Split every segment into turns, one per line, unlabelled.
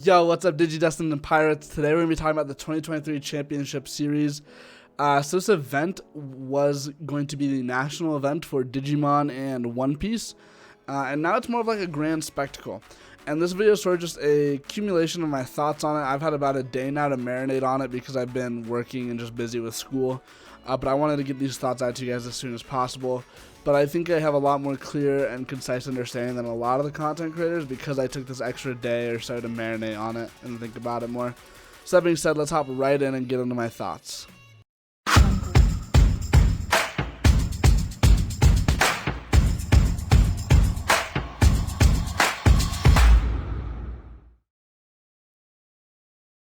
Yo, what's up, Digidestined and Pirates? Today we're going to be talking about the 2023 Championship Series. So this event was going to be the national event for Digimon and One Piece, and now it's more of like a grand spectacle. And this video is sort of just a accumulation of my thoughts on it. I've had about a day now to marinate on it because I've been working and just busy with school, but I wanted to get these thoughts out to you guys as soon as possible. But I think I have a lot more clear and concise understanding than a lot of the content creators because I took this extra day or so to marinate on it and think about it more. So that being said, let's hop right in and get into my thoughts.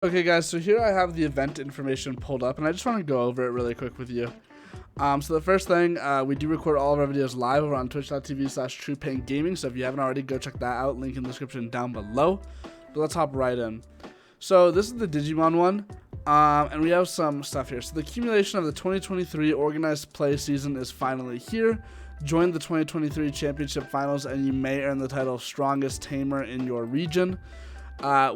Okay guys, so here I have the event information pulled up and I just want to go over it really quick with you. So the first thing, we do record all of our videos live over on twitch.tv/truepaingaming, so if you haven't already, go check that out, link in the description down below. But let's hop right in. So this is the Digimon one, and we have some stuff here. So the accumulation of the 2023 organized play season is finally here. Join the 2023 championship finals and you may earn the title of strongest tamer in your region,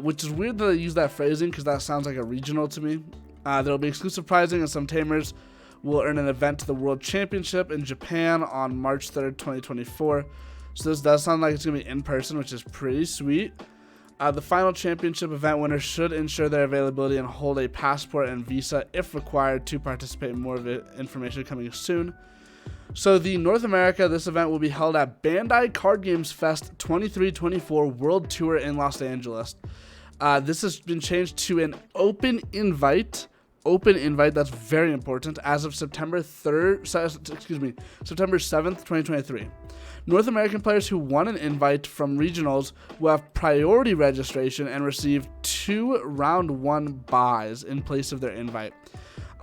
which is weird that I use that phrasing because that sounds like a regional to me. There will be exclusive prizing and some tamers will earn an event to the World Championship in Japan on March 3rd, 2024. So this does sound like it's going to be in person, which is pretty sweet. The final championship event winners should ensure their availability and hold a passport and visa if required to participate. More of it information coming soon. So the North America, this event will be held at Bandai Card Games Fest 23-24 World Tour in Los Angeles. This has been changed to an open invite. That's very important, as of September 7th, 2023. North American players who won an invite from regionals will have priority registration and receive 2 round 1 buys in place of their invite.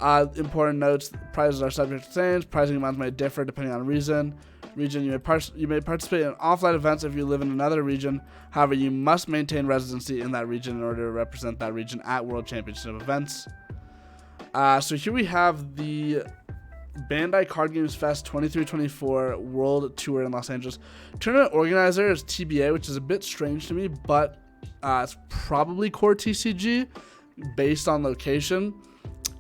Important notes: prizes are subject to change. Pricing amounts may differ depending on region. You may participate in offline events if you live in another region. However, you must maintain residency in that region in order to represent that region at World Championship events. So here we have the Bandai Card Games Fest 23-24 World Tour in Los Angeles. Tournament organizer is TBA, which is a bit strange to me, but it's probably core TCG based on location.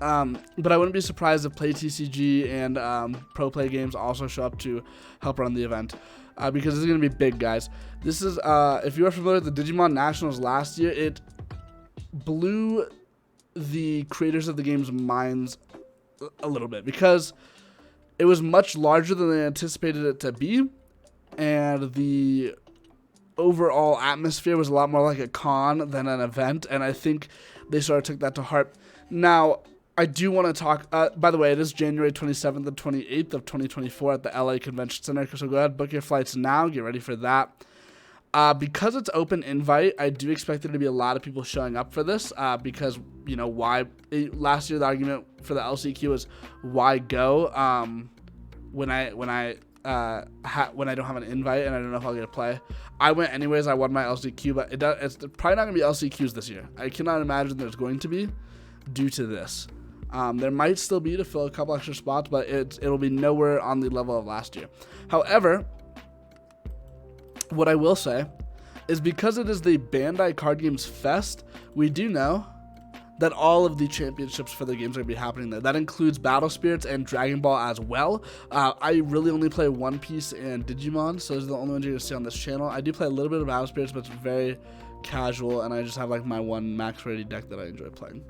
But I wouldn't be surprised if Play TCG and Pro Play Games also show up to help run the event, because this is going to be big, guys. This is, if you are familiar with the Digimon Nationals last year, it blew the creators of the game's minds a little bit because it was much larger than they anticipated it to be, and the overall atmosphere was a lot more like a con than an event, and I think they sort of took that to heart. Now, I do want to talk, by the way, it is January 27th and 28th of 2024 at the LA Convention Center, so go ahead, book your flights now, get ready for that. Because it's open invite, I do expect there to be a lot of people showing up for this, because, you know, last year the argument for the LCQ was why go when I don't have an invite and I don't know if I'll get to play. I went anyways. I won my LCQ, but it's probably not going to be LCQs this year. I cannot imagine there's going to be due to this. There might still be to fill a couple extra spots, but it'll be nowhere on the level of last year. However, what I will say is because it is the Bandai Card Games Fest, we do know that all of the championships for the games are going to be happening there. That includes Battle Spirits and Dragon Ball as well. I really only play One Piece and Digimon, so those are the only ones you're going to see on this channel. I do play a little bit of Battle Spirits, but it's very casual, and I just have like my one max ready deck that I enjoy playing.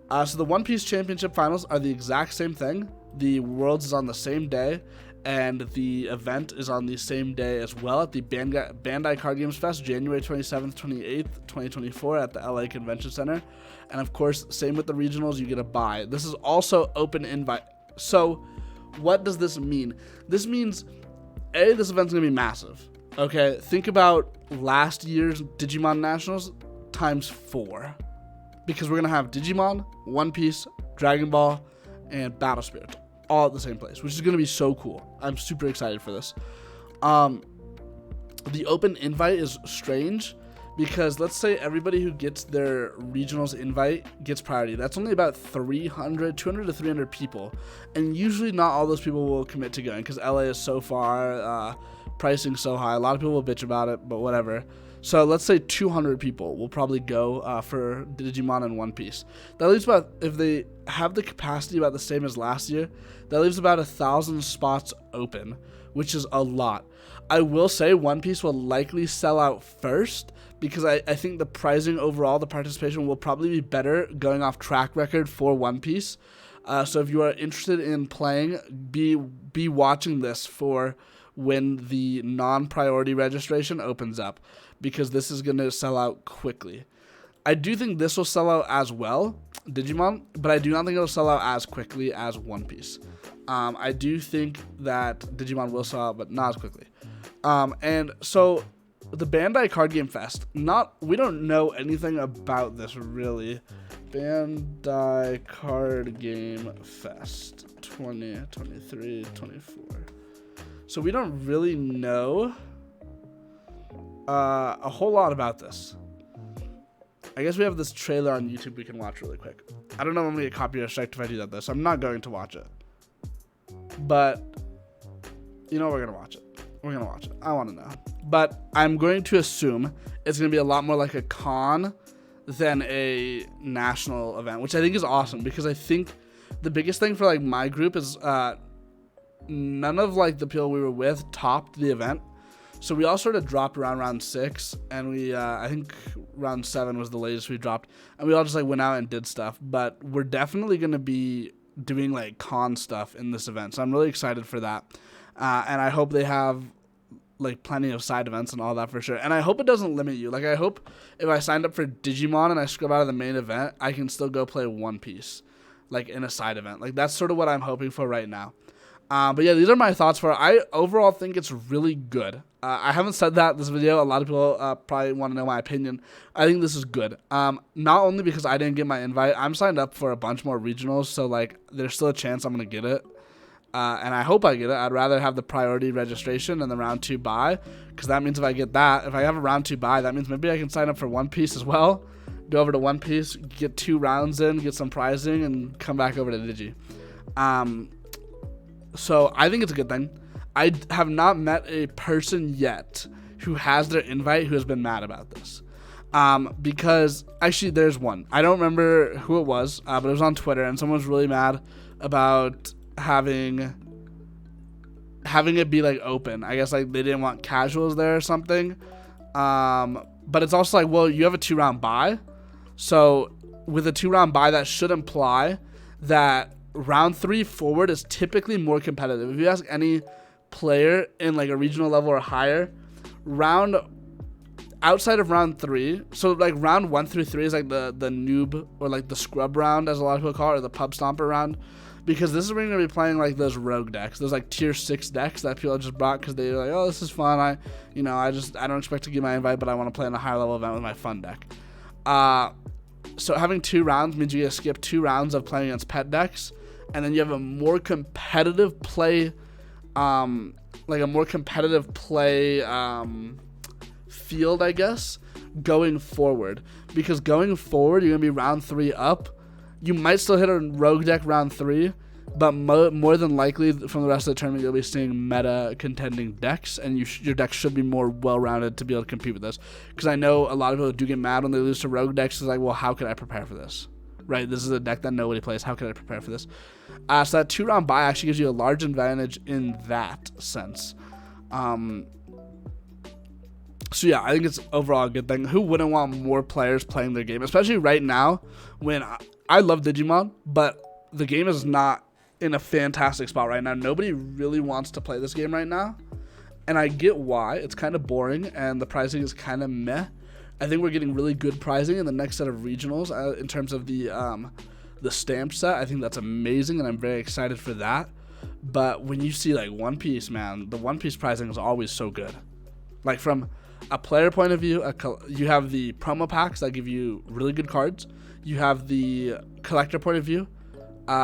So the One Piece Championship Finals are the exact same thing. The Worlds is on the same day, and the event is on the same day as well at the Bandai Card Games Fest, January 27th, 28th, 2024 at the LA Convention Center. And of course, same with the regionals, you get a buy. This is also open invite. So what does this mean? This means, A, this event's going to be massive. Okay, think about last year's Digimon Nationals times 4. Because we're going to have Digimon, One Piece, Dragon Ball, and Battle Spirits all at the same place, which is going to be so cool. I'm super excited for this. The open invite is strange because let's say everybody who gets their regionals invite gets priority. That's only about 200 to 300 people, and usually not all those people will commit to going because LA is so far, pricing so high. A lot of people will bitch about it, but whatever. So let's say 200 people will probably go for Digimon and One Piece. That leaves about, if they have the capacity about the same as last year, that leaves about 1,000 spots open, which is a lot. I will say One Piece will likely sell out first because I think the pricing overall, the participation will probably be better going off track record for One Piece. So if you are interested in playing, be watching this for when the non-priority registration opens up, because this is going to sell out quickly. I do think this will sell out as well, Digimon, but I do not think it'll sell out as quickly as One Piece. I do think that Digimon will sell out, but not as quickly. And so the Bandai Card Game Fest, we don't know anything about this really. Bandai Card Game Fest 2023, 24. So we don't really know a whole lot about this. I guess we have this trailer on YouTube we can watch really quick. I don't know if I'm going to get copyright striked if I do that though, so I'm not going to watch it. But, you know, we're going to watch it. We're going to watch it. I want to know. But I'm going to assume it's going to be a lot more like a con than a national event, which I think is awesome, because I think the biggest thing for like my group is none of like the people we were with topped the event. So we all sort of dropped around round 6, and we I think round 7 was the latest we dropped, and we all just like went out and did stuff. But we're definitely going to be doing like con stuff in this event, so I'm really excited for that. And I hope they have like plenty of side events and all that for sure. And I hope it doesn't limit you. Like I hope if I signed up for Digimon and I scrub out of the main event, I can still go play One Piece like in a side event. Like that's sort of what I'm hoping for right now. But yeah, these are my thoughts for it. I overall think it's really good. I haven't said that in this video. A lot of people probably want to know my opinion. I think this is good. Not only because I didn't get my invite. I'm signed up for a bunch more regionals, so like there's still a chance I'm going to get it. And I hope I get it. I'd rather have the priority registration and the round 2 buy, because that means if I get that, if I have a round 2 buy, that means maybe I can sign up for One Piece as well. Go over to One Piece, get 2 rounds in, get some prizing, and come back over to Digi. So I think it's a good thing. I have not met a person yet who has their invite who has been mad about this. Because actually there's one. I don't remember who it was, but it was on Twitter, and someone was really mad about having it be like open. I guess like they didn't want casuals there or something. But it's also like, well, you have a 2-round buy. So with a 2-round buy, that should imply that round 3 forward is typically more competitive. If you ask any player in like a regional level or higher, outside of round 3, so like round 1 through 3 is like the noob or like the scrub round, as a lot of people call it, or the pub stomper round, because this is where you're going to be playing like those rogue decks, those like tier 6 decks that people just bought because they're like, oh, this is fun, I don't expect to get my invite, but I want to play in a higher level event with my fun deck. So having 2 rounds means you get to skip 2 rounds of playing against pet decks, and then you have a more competitive play, field, I guess, going forward. Because going forward, you're going to be round 3 up. You might still hit a rogue deck round 3, but more than likely from the rest of the tournament, you'll be seeing meta contending decks, and your deck should be more well-rounded to be able to compete with this. Because I know a lot of people do get mad when they lose to rogue decks. It's like, well, how could I prepare for this? Right, this is a deck that nobody plays. How can I prepare for this? So that 2-round buy actually gives you a large advantage in that sense. So yeah, I think it's overall a good thing. Who wouldn't want more players playing their game? Especially right now when I love Digimon, but the game is not in a fantastic spot right now. Nobody really wants to play this game right now. And I get why. It's kind of boring and the pricing is kind of meh. I think we're getting really good pricing in the next set of regionals in terms of the stamp set. I think that's amazing, and I'm very excited for that. But when you see like One Piece, man, the One Piece pricing is always so good. Like from a player point of view, you have the promo packs that give you really good cards. You have the collector point of view,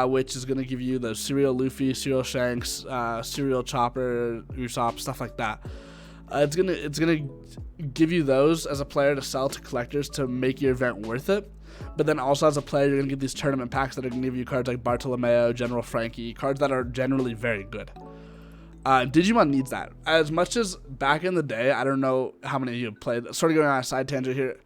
which is going to give you the Serial Luffy, Serial Shanks, Serial Chopper, Usopp, stuff like that. It's gonna give you those as a player to sell to collectors to make your event worth it. But then also as a player, you're gonna get these tournament packs that are gonna give you cards like Bartolomeo, General Frankie, cards that are generally very good. Digimon needs that. As much as back in the day, I don't know how many of you have played. Sort of going on a side tangent here.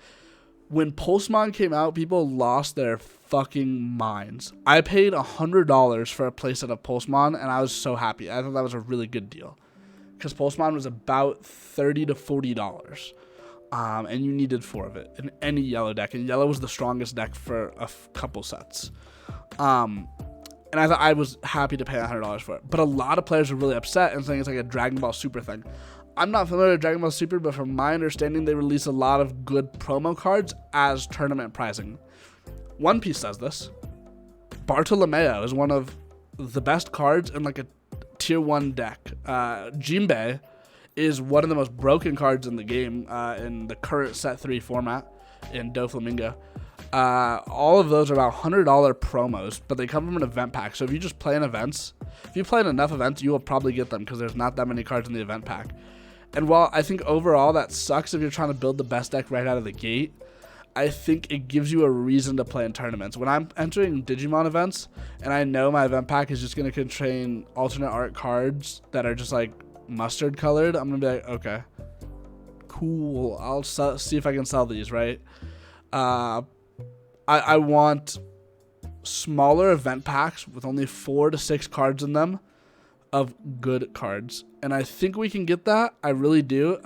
When Pulsemon came out, people lost their fucking minds. I paid $100 for a playset of Pulsemon, and I was so happy. I thought that was a really good deal. Because Pulsemon was about $30 to $40. And you needed 4 of it in any yellow deck. And yellow was the strongest deck for a couple sets. And I thought I was happy to pay $100 for it. But a lot of players were really upset and saying it's like a Dragon Ball Super thing. I'm not familiar with Dragon Ball Super, but from my understanding, they release a lot of good promo cards as tournament pricing. One Piece does this. Bartolomeo is one of the best cards in like a tier 1 deck. Jinbei is one of the most broken cards in the game in the current set 3 format in Doflamingo. All of those are about $100 promos, but they come from an event pack. So if you just play in events, if you play in enough events, you will probably get them because there's not that many cards in the event pack. And while I think overall that sucks if you're trying to build the best deck right out of the gate, I think it gives you a reason to play in tournaments. When I'm entering Digimon events and I know my event pack is just going to contain alternate art cards that are just like mustard colored, I'm going to be like, okay, cool. I'll see if I can sell these, right? I want smaller event packs with only 4 to 6 cards in them of good cards. And I think we can get that. I really do,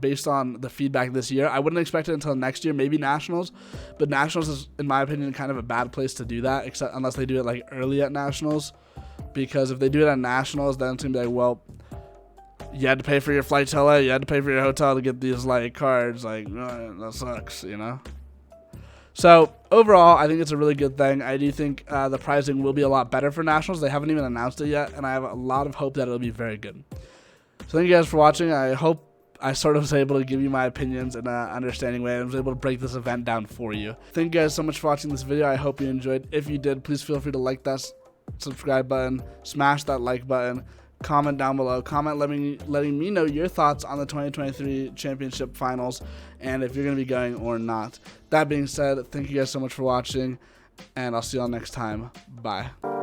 based on the feedback this year. I wouldn't expect it until next year, maybe Nationals. But Nationals is, in my opinion, kind of a bad place to do that, except unless they do it like early at Nationals. Because if they do it at Nationals, then it's going to be like, well, you had to pay for your flight to LA, you had to pay for your hotel to get these like cards. Like, that sucks, you know? So overall, I think it's a really good thing. I do think the pricing will be a lot better for Nationals. They haven't even announced it yet, and I have a lot of hope that it'll be very good. So thank you guys for watching. I hope I sort of was able to give you my opinions in an understanding way. I was able to break this event down for you. Thank you guys so much for watching this video. I hope you enjoyed. If you did, please feel free to like that subscribe button, smash that like button, comment down below, comment letting me know your thoughts on the 2023 championship finals and if you're going to be going or not. That being said, thank you guys so much for watching, and I'll see y'all next time. Bye.